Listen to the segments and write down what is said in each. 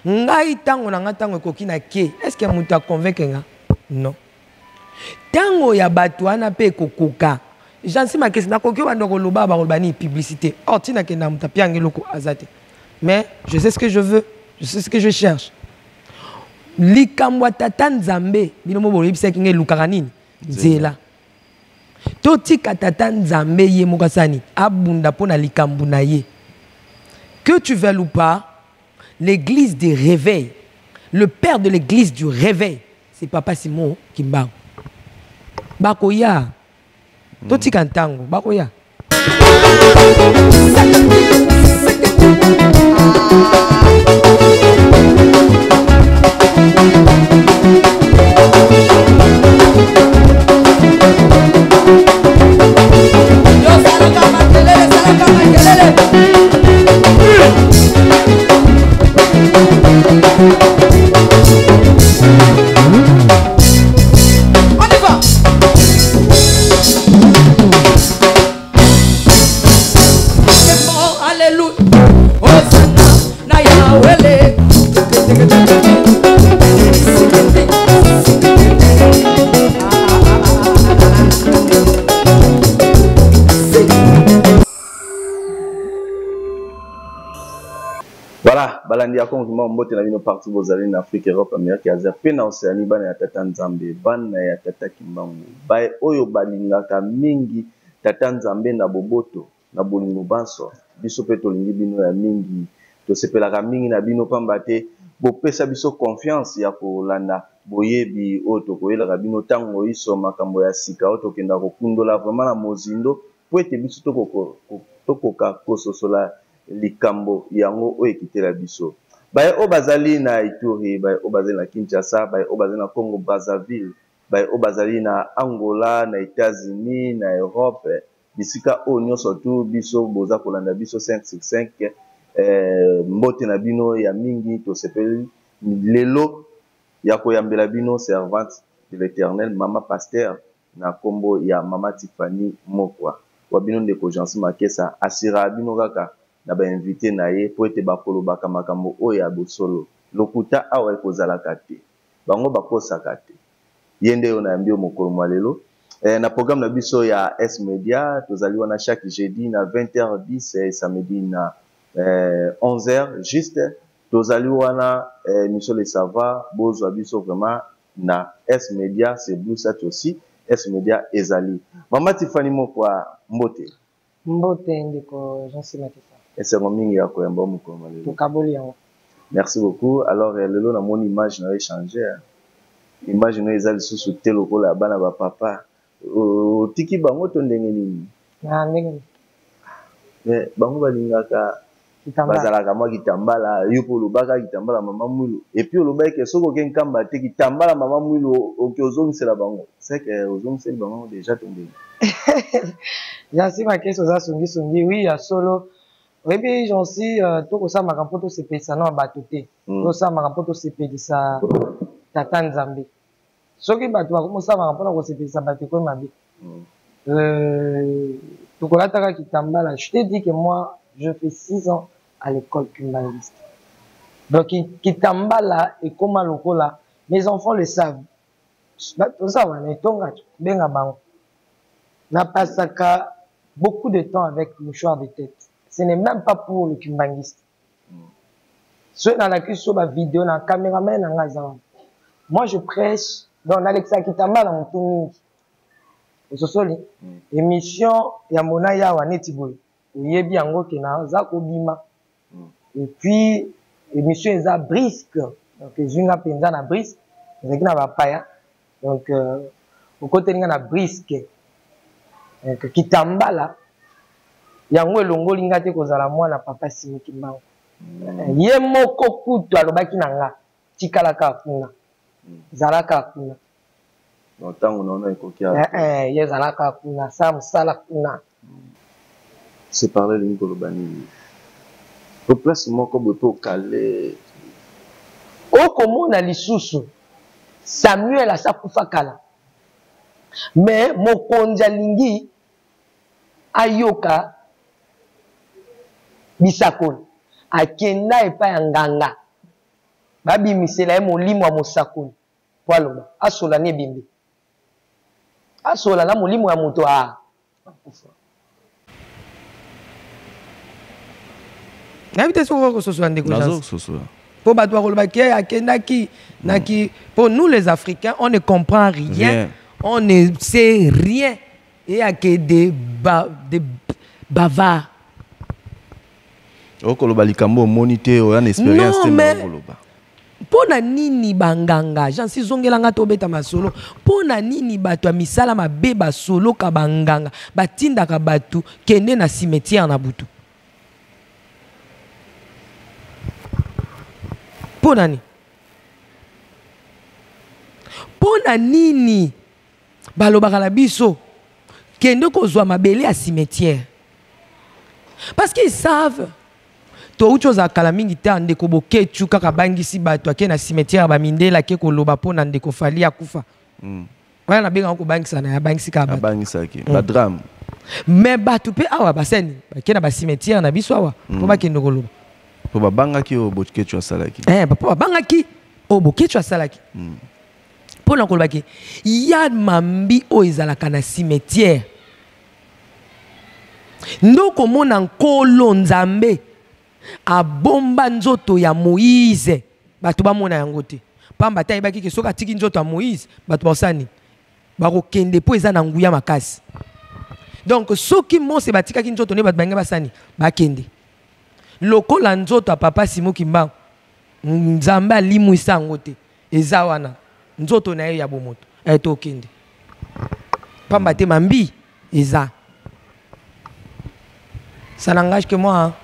Ngai tango na nga tango kokina ke. Est-ce que mutu a convaincre nga? Non. Tango ya bato wana pe kokoka. J'en sais ma question. Nakoki wa ndoko loba ba kolbani publicité. Oh tina ke na muta piange loko azate. Mais je sais ce que je veux. Je sais ce que je cherche. Likamwa tata nzambe bino mo boyebisa kinge lukaka nini? Nzela. Totika tata nzambe ye mokasani abunda pona likambu na ye. Que tu veuilles ou pas, l'église des réveils, le père de l'église du réveil, c'est Papa Simon Kimbangu. Bakoya. Totika ntango, bakoya. Voilà, balandi akon ki mbote na bino partout vous allez en Afrique, Europe, Amérique, Asie, pe na Océanie, bana ya tata Nzambe, bana ya tata Kimbangu. Bae oyo balingaka mingi tata Nzambe na boboto, na bolingo banso. Biso pe tolingi bino ya mingi, to sepelaka mingi na bino pamba te, bo pesa biso confiance ya kolanda boyebi oyo tokoyelaka bino tango iso makambo ya sika oyo tokenda kokundola vraiment na mozindo po ete biso tokoka kososola likambo yango oyo ekitela biso. Baye o bazali na Ituri, baye o bazali na Kinshasa, baye o bazali na Congo Brazzaville, baye o bazali na Angola, na États-Unis, na Europe, bisika o nyonso tu biso boza kolanda biso 565 mbote na bino ya mingi to sepeli lelo ya koyambela bino servante de l'Éternel Mama Pasteur na kombo ya Mama Tiffany Mokwa. Wa bino ndeko Jansi Makesa asira bino kaka na ba invité na ye po ete bakolo baka makambo oyo ya bosolo lokuta awa ekozalaka te bango bakosaka te yende yo na yambi mokolo mwa lelo na programme na biso ya S Media tozali wana chaque jeudi na 20h10 et samedi na 11h juste tozali wana émission les savoir bozwa biso vraiment na S Media c'est Bluesat aussi S Media ezali Mama Tiffany Mokwa mbote ndeko Jansi Makesa. Merci beaucoup. Alors, le na mon image n'a changé. Image nous ezali sous tel lokola bana ba papa. Tiki bango to ndenge nini? Na ndenge. Mais bango balingaka bazalaka mwa kitambala yupo lobaka kitambala mama mwilu. Et puis lobaka ke soko ke nkamba te kitambala mama mwilu okozongisela bango. C'est que ozongisela bango déjà tombé. Jansi Makesa za songi oui ya solo. Oui, bien, j'en sais, tout ça, ma capote, c'est payé ça, non, batoté. Tout ça, ma capote, c'est payé ça, tata Nzambe. Ce qui va tout ça, ma capote, c'est payé ça, batoté, ma vie. Tout ça, qui t'emballa. Je t'ai dit que moi, je fais 6 ans à l'école kimbanguiste. Donc, qui t'emballa et comment le là, mes enfants le savent. Tout ça, on est tonga, ben à bango. N'a pas ça beaucoup de temps avec le mouchoir de tête. Ce n'est même pas pour le kimbanguiste. Ceux dans la cuisse sur ma vidéo, dans la caméraman, dans la zone. Moi, je prêche dans Alexa Kitamba dans mon tour. Au sol, émission, Yamona Yawa Netiboy. Yebi Ango Kena, Zako Bima. Et puis, émission Eza Brisque. Donc, Zunga Penza na Brisque. Zekina Bapaya. Donc, au côté de la Brisque. Donc, Kitamba là. Yango elongo linga te kozala mwana papa Simon Kimbangu. Ye moko kutu alobaki nanga tikalaka kuna. Zalaka kuna. Ntango naona ekokia. Ye zalaka kuna sa musala kuna. C'est parler lingo lobani. Au place moko boto kale. Okomona lisusu Samuel asakufa kala. Mais mokonza lingi ayoka bisakoni akenda epa ya nganga babi misela ye molimo ya mosakoli po aloba asola ne bimbi asola na molimo ya moto akufa nayebi te soki okososola ndeko po bato bakolobaki akendaki naki. Pour nous les Africains, on ne comprend rien. On ne sait rien. Il y a que des bavards. Non, mais pona nini banganga j'en suis zongelanga tobeta masolo pona nini bato misala mabe basolo ka banganga batinda ka batu kende na cimetière na butu pona nini balobaka na biso kende kozwa mabele à cimetière parce qu'ils savent to autre chose akala mingi ta ndeko bokechu kaka bangisi bato ake na cimetière ba mindela ke koloba pona ndeko fali akufa wala na benga ko bangisa na ya bangisi ka bato bangisa ki ba drame mais bato pe awa baseni ke na ba cimetière na biso awa po ba kende koloba po ba bangaki o bokechu asalaki po ba bangaki o bokechu asalaki pona koloba ki ya mambi o ezalaka na cimetière ndoko mona nkolo nzambe a bomba nzoto ya Moïse bato bamona yango te pamba ta yebaki ke soka tiki nzoto ya Moïse bato basani bako kende po eza na nguya makasi donc soki mose batikaki nzoto ne bato bange basani bakende lokola nzoto ya papa Simo Kimbangu nzambe alimwisa yango te eza wana nzoto na ye ya bomoto eto kende pamba te mambi eza. Ça n'engage que moi.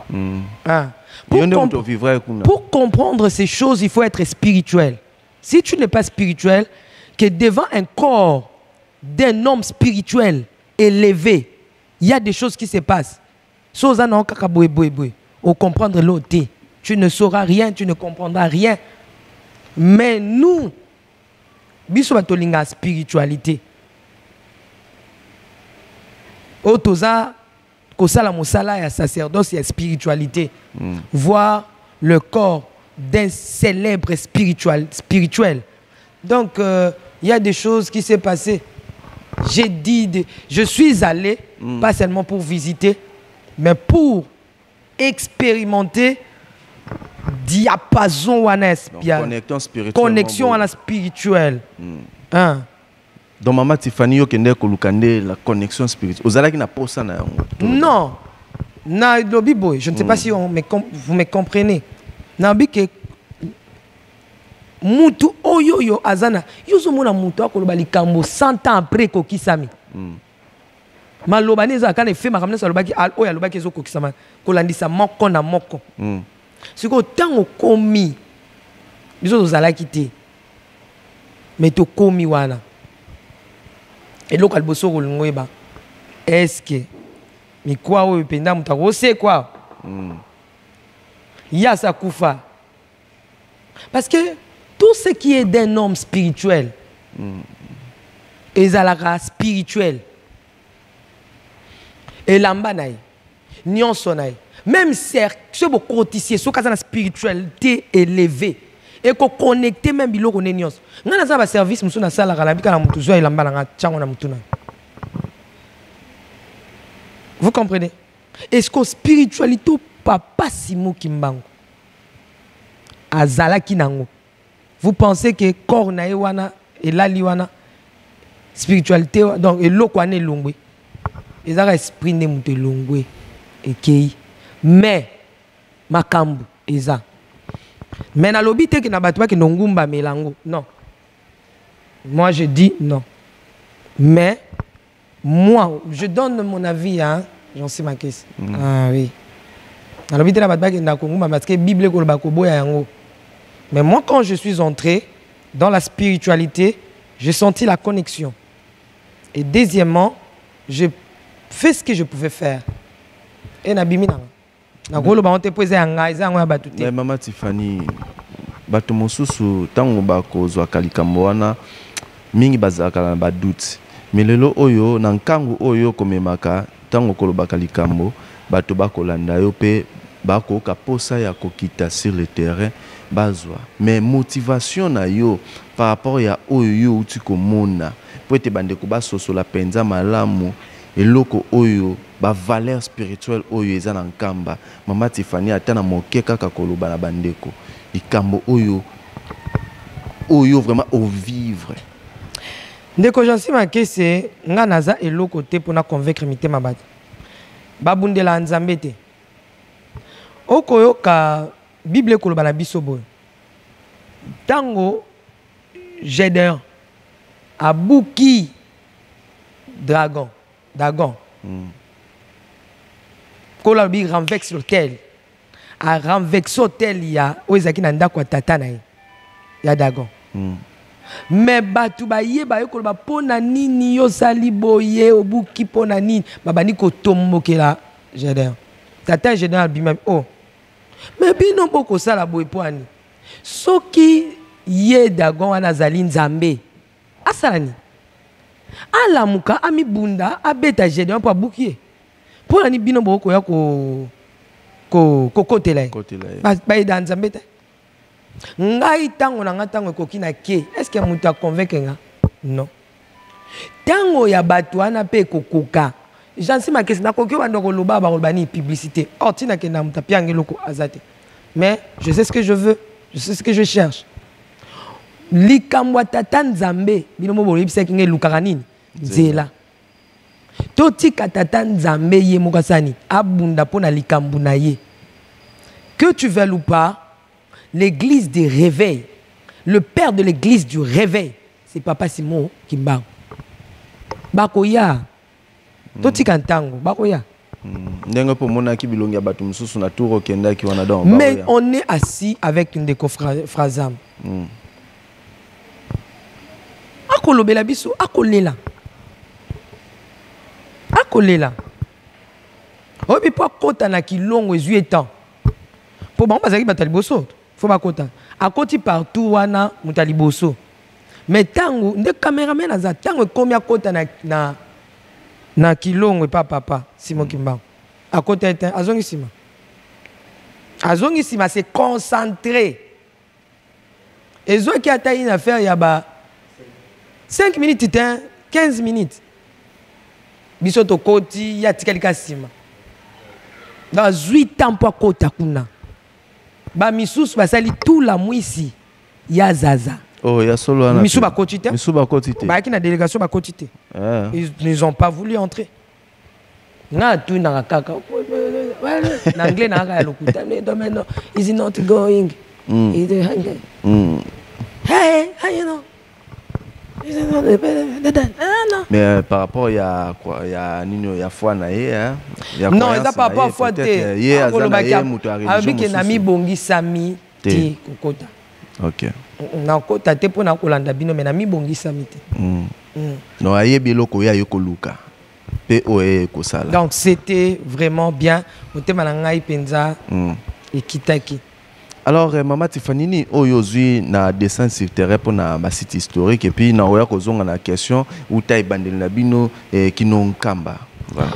Pour comprendre ces choses, il faut être spirituel. Si tu n'es pas spirituel, que devant un corps d'un homme spirituel élevé, il y a des choses qui se passent. Au comprendre l'autre, tu ne sauras rien, tu ne comprendras rien. Mais nous, biso batolinga spiritualité. Otoza Kosala Mosala et sacerdoce et spiritualité. Voir le corps d'un célèbre spirituel. Donc, il y a des choses qui s'est passées. J'ai dit, je suis allé, pas seulement pour visiter, mais pour expérimenter diapason connexion à la spirituelle. Donc maman Tiffany yo kende kolukande la connexion spirituelle. Ozalaki na posa na yango. Non. Na lobi boy, je ne sais pas si vous me comprenez. Na bi ke mutu oyo azana. Yozo mona mutu akoloba likambo 100 ans après kokisami. Maloba neza kana fe makamna sa lobaki oyo alobaki ezo kokisama kolandisa moko na moko. Siko tango komi. Biso ozalaki te. Mais to komi wana. Et là, est-ce que mais quoi ou penda mutako c'est quoi il y a ça koufa parce que tout ce qui est d'un homme spirituel ezalaka spirituel et lambanaï nyonsonai même ce beau cotissier ce cas spiritualité élevée et qu'on connecte même biloko ne nyonso ngana za ba service musu na sala kala bika na mutu zo ilamba na chango na mutuna. Vous comprenez? Est-ce que spiritualité papa Simo Kimbangu azalaki nango? Vous pensez que corps na wana et la liwana spiritualité donc eloko ane longwe ezaka esprit ne mutu longwe ekei mais makambu eza. Mais na lobi te que na batwa ki nongumba melango. Non. Moi je dis non. Mais moi je donne mon avis hein, j'en sais ma question. Ah oui. Na lobi te na batwa ki na kongumba parce que Bible ko ba ko boya yango. Mais moi quand je suis entré dans la spiritualité, j'ai senti la connexion. Et deuxièmement, je fais ce que je pouvais faire. Et na bimina. Mais maman Tiffany, bato mosusu tango bakozwa kalikambo wana mingi bazaka na ba doute. Mais lelo oyo na nkangu oyo komemaka tango koloba kalikambo bato bakolanda yo pe bako ka posa ya kokita sur le terrain bazwa mais motivation na yo par rapport ya oyo uti komona po ete bandeko basosola penza malamu eloko oyo ba valeur spirituelle oyo eza na nkamba mama Tiffany ata na moke kaka koloba na bandeko ikambo oyo vraiment au vivre ndeko jansi makese nga naza eloko te pona convaincre mitema bati babundela nzambe te okoyoka bible koloba na biso boye tango Gédéon abuki Dagon kola bi renvexe l'autel a renvexe l'autel ya oezaki na ndako ya tata na ye ya Dagon mais batu ba yeba yo koloba pona nini yo sali boye obuki pona nini babani ko tombokela Gédéon tata Gédéon abima oh mais bino boko sala boye poani soki ye Dagon wana zali nzambe asalani alamuka amibunda abeta Gédéon po abuki pona ni bino boko ya ko kotela ba ida nzambe te ngai tango na nga tango ekoki na ke est-ce que mutu aconvaincre nga non tango ya bato wana pe kokoka jansi makesi nakoki bando koloba bakoloba ni publicité tina ke na mutu apiange loko azate mais je sais ce que je veux, je sais ce que je cherche likambo tata nzambe bino mo boyebisaki ngai lukaka nini nzela totika tata nzambe ye mokasani abunda pona likambo na ye que tu veuilles ou pas. L'église des réveils, le père de l'église du réveil, c'est Papa Simon Kimbangu. Bakoya. Toti kantango, Bakoya. Mais on est assis avec une déco Frazam. Akolobela biso, akolela. Akolela. Obi po kota na kilongo ezuetan. Po ba bazaki batali boso. Faut pas kota. A koti partout wana mutaliboso. Mais tango nde cameraman aza tango combien kota na kilongo pa papa Simon Kimbangu. A kota était azongi sima. Azongi sima c'est concentré. Et zo qui a taillé une affaire ya ba 5 minutes 15 minutes. Bisoto koti ya tikalika sima. Dans 8 ans pour kota kuna. Ba misusu basali tout la mwisi ya zaza. Oh, ya solo ana. Misu ba kotite. Misu ba kotite. Ba ki na délégation ba kotite. Ils n'ont pas voulu entrer. Na tu na kaka. Na anglais na ka lokuta. Is it not going? Is it hanging? Hey, how you know? Mais par rapport à quoi, il y a Nino, il y a foi naïe, non, il n'y a pas rapport à foi. Il y a avec un ami bongi sami ti kokota. Ok. Na kota te pona kolanda bino mais ami bongi sami te. Non, aye biloko ya yokoluka. Pe oe kosala. Donc c'était vraiment bien. Motema na ngai penza ekitaki. Alors, Maman Tiffany, ni oyozui na descente sur terrain pour na ma site historique et puis na oya kozonga na question ou taille bandel na bino qui non kamba. Voilà.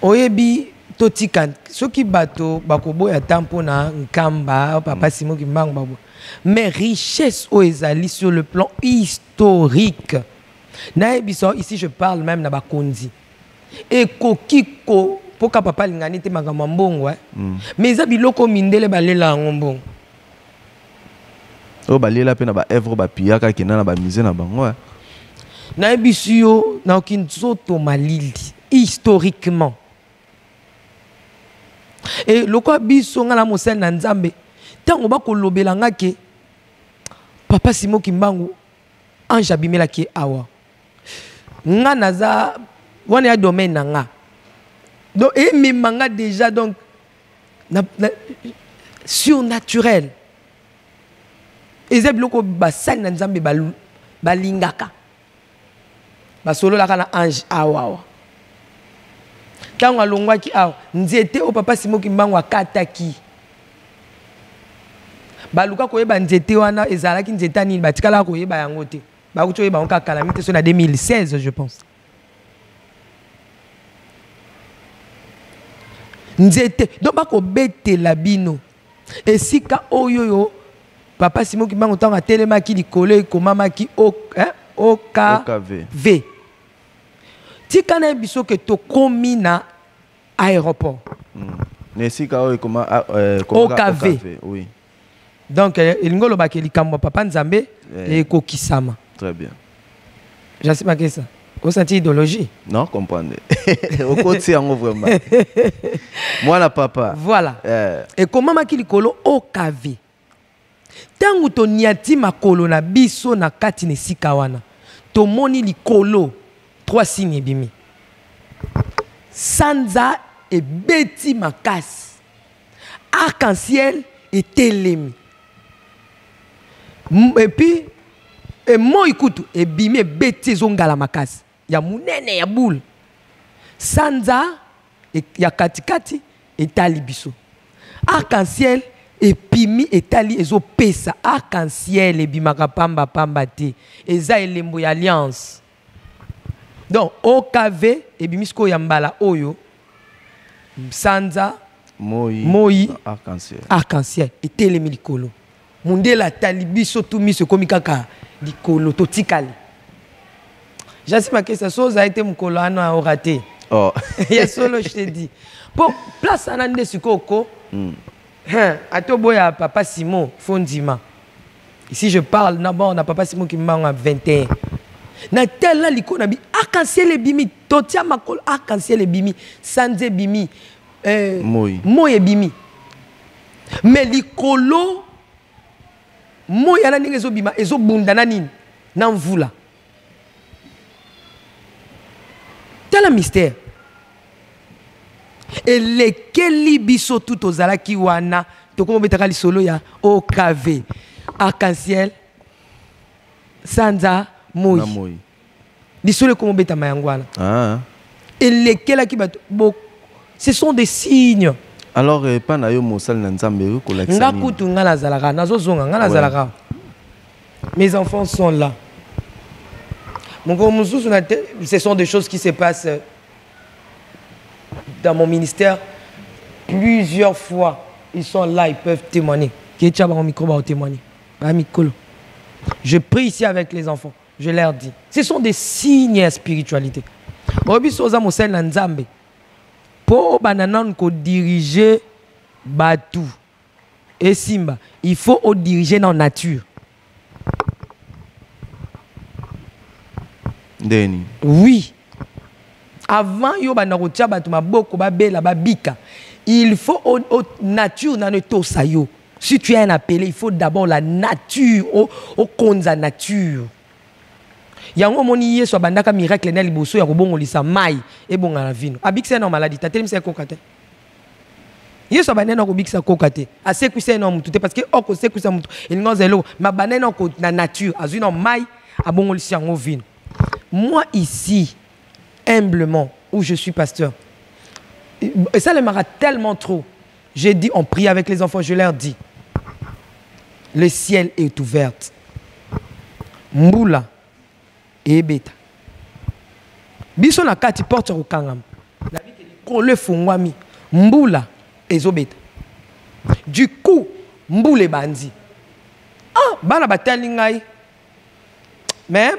Oyebi totika soki bato bakoboya tampo na nkamba papa Simon Kimbangu babo. Mais richesse o ezali sur le plan historique. Na ebiso ici je parle même na bakonzi. Et kokiko poka papa lingani te makambo mbongo mais eza biloko mindele balela ngombongo o balela pe na ba œuvre ba piaka kina na ba musée na bango na ebisio na okinzoto malili historiquement et loko biso ngala mosel na nzambe tango bakolobela ngake papa Simon Kimbangu ange abimela ki awa nga naza wana ya domaine na nga. Donc, et mes mangas déjà donc surnaturel. Et c'est bloko basal na nzambe balingaka. Basolo la kana ange awa. Tango alongwa ki awa nzete o papa Simon Kimbangu akataki. Baluka koyeba nzete wana ezalaki nzeta nini batikala koyeba yango te. Bakuto yeba onka calamité sur na 2016 je pense. nzete donc bako bete la bino esika oyo papa Simon ki bango tanga telema ki likolo ko mama ki OKV tika na biso ke to komi na aéroport nesika oyo koma OKV oui donc elingolo ba ke likambo papa Nzambe et ko kisama très bien j'assime à ça au senti idéologie non comprendre au côté en vraiment moi la papa voilà et comment maki likolo OKV tangu to niati makolo na biso na kati ne sikawana to moni likolo 3 signes bimi sanza et beti makasi arc-en-ciel et telemi et puis et moi ikutu et bimi beti zongala makasi ya munene ya boule sanza et ya katikati etali biso arc-en-ciel et pimi etali ezo pesa arc-en-ciel et bimaka pamba pamba te eza elembo ya alliance donc OKV et bimisko ya mbala oyo sanza moi arc-en-ciel etelemi likolo mundela tali biso tu miso komi kaka likolo totikali j'assume que ça chose a été mukolo ana oraté oh ya solo je te dis pour place anande sikoko atoboya papa Simon Fondima ici je parle d'abord na papa Simon qui m'a 21 na tel liko na bi arc-en-ciel bimi totia makolo arc-en-ciel bimi sanze bimi moi bimi mais likolo moi yana ninga ezo bima ezo bunda na nini na mvula tel un mystère et lesquels biso tout aux alaki wana to ko betaka lisolo ya OKV arc-en-ciel sanza moi lisolo ko beta mayangwana et lesquels qui ce sont des signes alors pas na yo mosal na nzambe ko la nga kutu nga na zalaka nazo zonga nga na zalaka mes enfants sont là ce sont des choses qui se passent dans mon ministère. Plusieurs fois, ils sont là, ils peuvent témoigner. Je prie ici avec les enfants. Je leur dis. Ce sont des signes de spiritualité. Pour diriger Batou et Simba, il faut diriger dans la nature. Oui. Avant yo banarotia batuma boko babela babika, il faut nature na neto sayo. Si tu es un appelé, il faut d'abord la nature au konza nature. Yango moni yeso bandaka miracle na liboso ya kobongo lisa mai e bonga na vino. Abikisa na maladie, tateli mse kokate. Yeso banena ko bikisa kokate. Ase kwisa na mutu te parce que oko se kwisa mutu. Elingo zelo ma banena ko na nature, azuna mai abongo lisa ngo vino. Moi ici, humblement, où je suis pasteur, et ça les m'arrête tellement trop. J'ai dit, on prie avec les enfants, je leur dis, le ciel est ouvert. Mboula et beta. Biso na kati porte au kangam. La vie qui est collé fongwami. Mboula et zobeta. Du coup, mboule bandi. Ah, bana batali ngai. Mais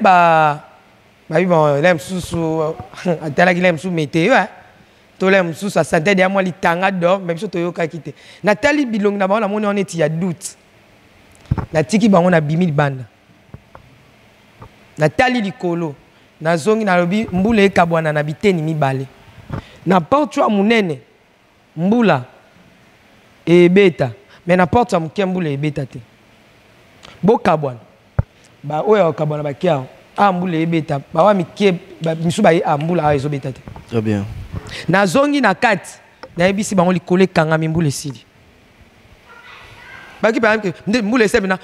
oui, bon, l'aime sous atala qu'il aime sous météo, to l'aime sous sa santé derrière moi li tanga do même so to yo ka kité. Nathalie bilong na ba on a moni on est il y a doute. Na tiki ba on a bimi banda. Nathalie likolo na zongi na lobi mbula ekabwana na biteni mibale. Na porte wa munene mbula e beta mais na porte wa mbula e beta te. Bo kabwana. Ba oya kabwana ba kiao. Ambula ebeta bawa mikie misuba ambula ezo beta te. Très bien. Na zongi na kati na ebisi bango likole kanga mbula esili. Baki par exemple mbula esebe na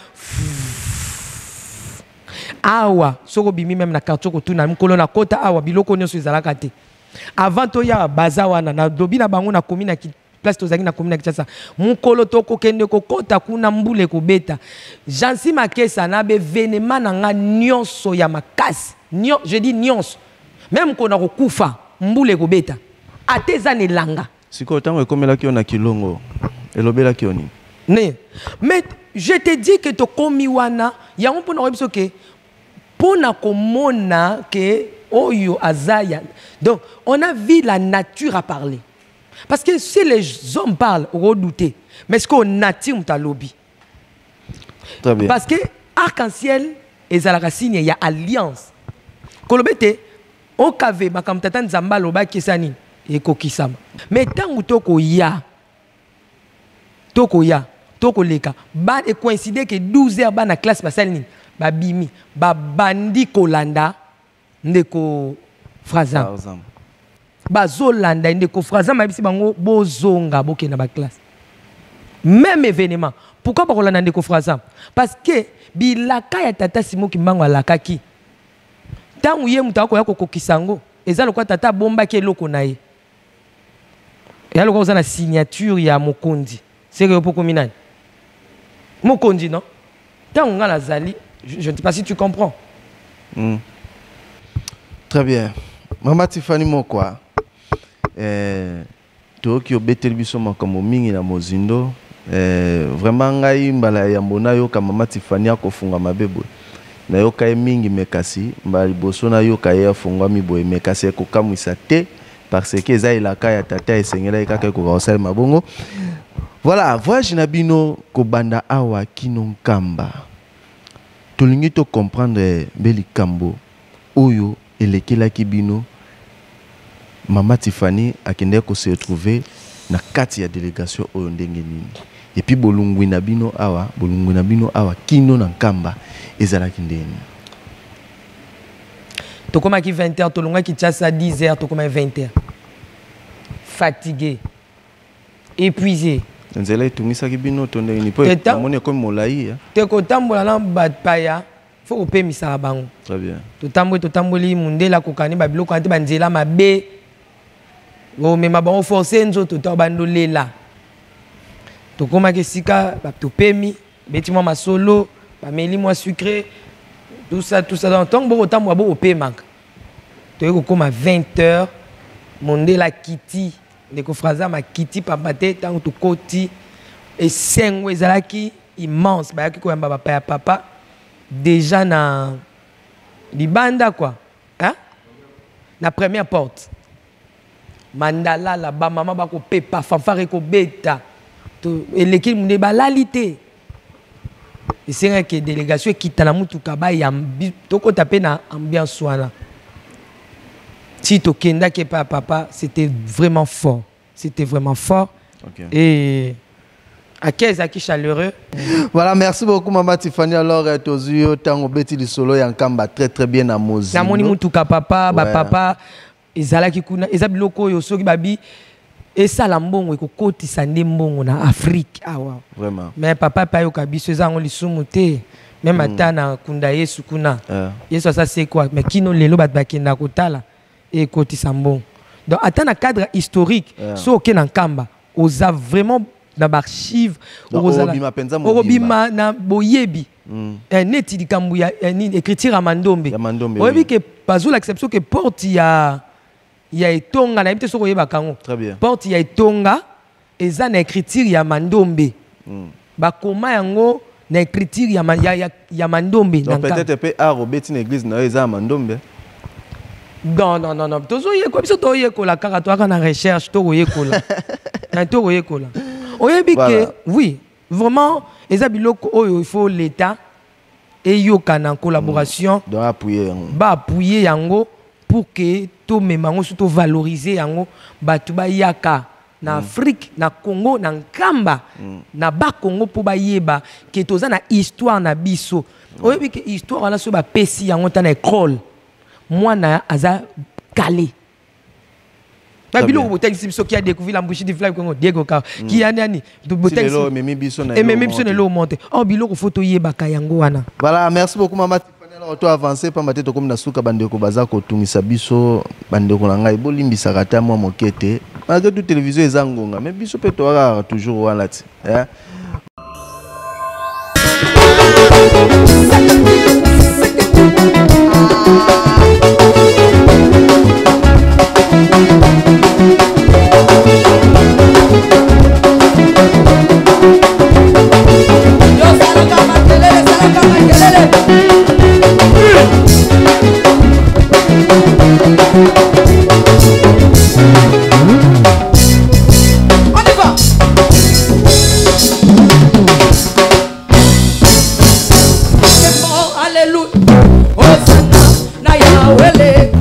awa soko bimi même na quartier ko tuna mkolo na kota awa biloko nyonso ezalaka te. Avant to ya bazawana na dobi na bango na komina ki place tozaki na komina kitasa mukolo toko kende ko kota kuna mbule ko beta jansi makesa na be venema na nga nyonso ya makasi je dis nyonso même ko na ko kufa mbule ko beta ateza ne langa Si quoi tant comme là qui on a kilongo et l'obéla qui on y. Mais je te dis que to komi wana ya on pona rebiso ke pona komona ke oyo azaya. Donc on a vu la nature à parler. Parce que si les hommes parlent, redouter. Mais ce qu'on nature ta lobby. Très bien. Parce que arc-en-ciel et la racine il y a alliance. Kolobete au kave makamtata nzamba loba kesani et kokisama. Mais tant ou toko ya toko leka ba et coïncider que 12 heures ba na classe basalini ba bimi ba bandi kolanda ndeko Frazan ba zolanda ndeko Frazan ma bisi bango bozonga bokena ba classe. Même événement. Pourquoi pas kolanda ndeko Frazan? Parce que bilaka ya tata Simo Kimbangu alakaki. Tant uye mutako ya kokisango eza lokwa tata bomba ke loko na ye. Ya lokwa za na signature ya Mokondi. C'est que pour combien Mokondi non? Tant on a la zali, je ne sais pas si tu comprends. Très bien. Maman Tiffany Mokwa. Tokyo betel biso makambo mingi na mozindo. Vraiment ngai mbala ya mbona yo ka Maman Tiffany akofunga mabebo. Na yo ka mingi mekasi mbali boso na yo ka ya funga miboye mekasi ko kamwisa te parce que za ilaka ya tata esengela ikaka ko ka osala mabongo. Voilà, voyage nabino kobanda awa kinonkamba. Tolingi to comprendre beli kambo oyo elekela kibino Maman Tiffany akende ko se retrouver na kati ya délégation oyo ndenge nini. Et puis bolungwi nabino awa kino na nkamba ezala kindeni. Tokoma ki 20h, tolunga ki tchasa 10h, tokoma 20h. Fatigué, épuisé. Nzela itungisa kibino tonde ni po amoni comme molai. Te ko tambola na batpaya, faut opé misala bango. Très bien. Totamboli mundela kokani ba biloko ante banzela mabe. O mema bango forcer nzoto to bandolela. Tokoma ke sika ba topemi, beti moi masolo, ba meli moi sucré. Tout ça dans tant que tambola bo opé manque. To koma 20h, mondela kiti. Ndeko Frazan ma kiti papate tant to koti et sengwe zalaki immense ba yaki ko yamba papa déjà na libanda quoi hein na première porte mandala la ba maman ba ko pepa fanfare ko beta to eleki munde balalité et c'est vrai que délégation qui tana mutuka ba ya to ko taper na ambiance wana. Si Tokenda qui pas papa, c'était vraiment fort. C'était vraiment fort. Okay. Et à quel qui chaleureux. Voilà, merci beaucoup Maman Tiffany. Alors, Tozio, Tango Beti du Solo, Yankamba très très bien à Mozi. Namoni Mutuka papa, ba papa, Ezala Kikuna, Ezabiloko, Yosoki Babi, et Salambongo, et Kokoti Sandembongo na Afrique. Ah wow. Vraiment. Mais papa, Payo Kabi, ce zang, on li soumouté. Même à Tana, Kundaye, Sukuna. Yeso, ça c'est quoi? Mais qui nous les lobat bakina kotala? Et Koti Sambon. Donc, attends un cadre historique, so ok nan kamba, osa vraiment dans l'archive, Orobima na boyebi, net di kambuya, écriture à Mandombe. Oyebi que pas l'exception que porte ya etonga na yebite soko yeba kango. Très bien. Porte ya etonga, eza na écriture ya Mandombe. Ba koma yango na écriture ya Mandombe. Donc peut-être peut arobeti na église na eza Mandombe. Non. Tozoye ko biso toye ko la karatoire na recherche toye ko la. Na toye ko la. Oyebi que oui, vraiment ezabiloko oyo il faut l'état et yoka na collaboration doit appuyer ba appuyer yango pour que to memango surtout valoriser yango batu ba yaka na Afrique na Congo na Nkamba na ba Congo pour ba yeba que toza na histoire na biso. Oyebi que histoire wana so ba pesi yango ta na école. Moi, na aza calé. Babilo botangi biso qui a découvert la bouche du fleuve Congo Diego Ka qui a nani de botangi lo memi biso na et même biso na lo monte oh biloko photo yebaka yango wana. Voilà, merci beaucoup Maman Tiffany. Alors toi avancer pas matete comme na suka bandeko baza ko tungisa biso bandeko na ngai bolimbisa kata moi mokete malgré toute télévision ezangonga mais biso pe to toujours wana ti hein. Alléluia. Hosanna na Yahweh.